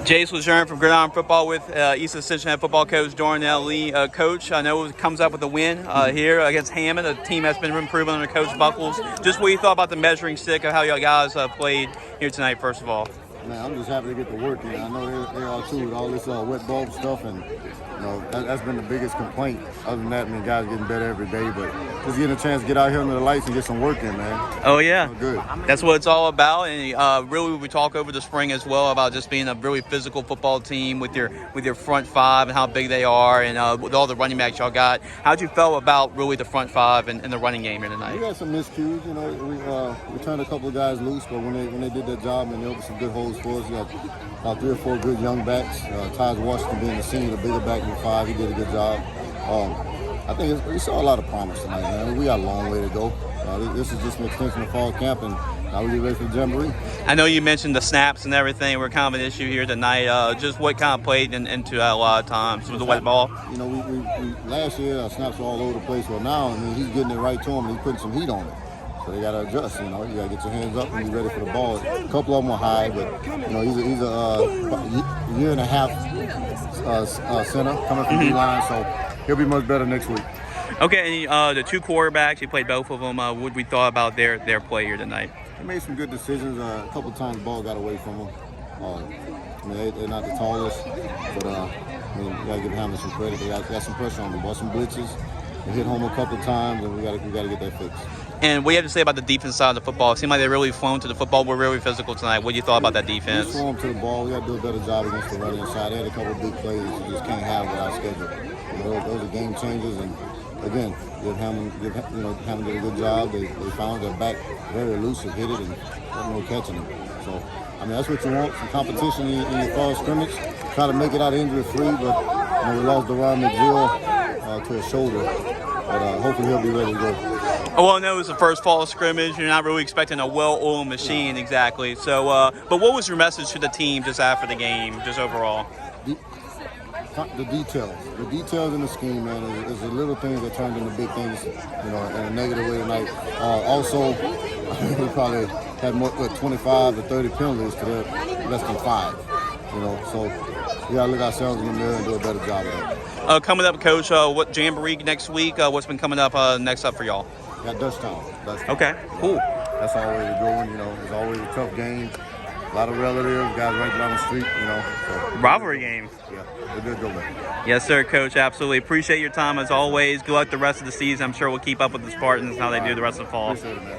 Jace Lejeune from Gridiron Football with East Ascension head football coach Darnell Lee. Coach, I know it comes up with a win here against Hammond, a team that's been improving under Coach Buckles. Just what you thought about the measuring stick of how you guys played here tonight, first of all. Man, I'm just happy to get to work in. I know they are too with all this wet bulb stuff, and that's been the biggest complaint. Other than that, I mean, guys getting better every day, but just getting a chance to get out here under the lights and get some work in, man. Oh yeah, good. That's what it's all about. And really, we talk over the spring as well about just being a really physical football team with your front five and how big they are, and with all the running backs y'all got. How'd you feel about really the front five and the running game here tonight? We got some miscues. We turned a couple of guys loose, but when they did that job, and they opened some good holes for us. We got about 3 or 4 good young backs. Taj Washington being the senior, the bigger back than 5, he did a good job. I think we saw a lot of promise tonight, man. We got a long way to go. This is just an extension of fall camp, and now we get ready for the Jamboree. I know you mentioned the snaps and everything were kind of an issue here tonight. Just what kind of played into that a lot of times? Was the wet ball? We last year our snaps were all over the place. Well, now I mean he's getting it right to him, and he's putting some heat on it. So they got to adjust, you got to get your hands up and be ready for the ball. A couple of them were high, but, he's a year and a half center coming from D-line, so he'll be much better next week. Okay, and the 2 quarterbacks, you played both of them. What we thought about their play here tonight? They made some good decisions. A couple of times the ball got away from them. They're not the tallest, but you got to give Hammond some credit. They got some pressure on them. Bought some blitzes. They hit home a couple of times, and we got to get that fixed. And what do you have to say about the defense side of the football? It seemed like they really flown to the football. We're really physical tonight. What do you thought about that defense? We swung to the ball. We got to do a better job against the running side. They had a couple of big plays you just can't have without schedule. Those are game changers. And again, Hammond did a good job. They found their back very elusive, hit it, and no catching it. So, that's what you want, some competition in your fall scrimmage. Try to make it out injury-free, but we lost Deron McGill to a shoulder. But hopefully he'll be ready to go. Oh, well, no, it was the first fall scrimmage. You're not really expecting a well-oiled machine, exactly. So, but what was your message to the team just after the game, just overall? The details in the scheme, man, is the little things that turned into big things, in a negative way tonight. Also, we probably had more 25 to 30 penalties to less than 5. So we gotta look ourselves in the mirror and do a better job of that. Coming up, Coach, what Jamboree next week? What's been coming up next up for y'all? Got Dutchtown. Okay, cool. That's always a good one. It's always a tough game. A lot of relatives, guys right down the street, So, rivalry game. Yeah, they're good going. Yes, sir, Coach. Absolutely. Appreciate your time as always. Good luck the rest of the season. I'm sure we'll keep up with the Spartans and how they do the rest of the fall. Appreciate it, man.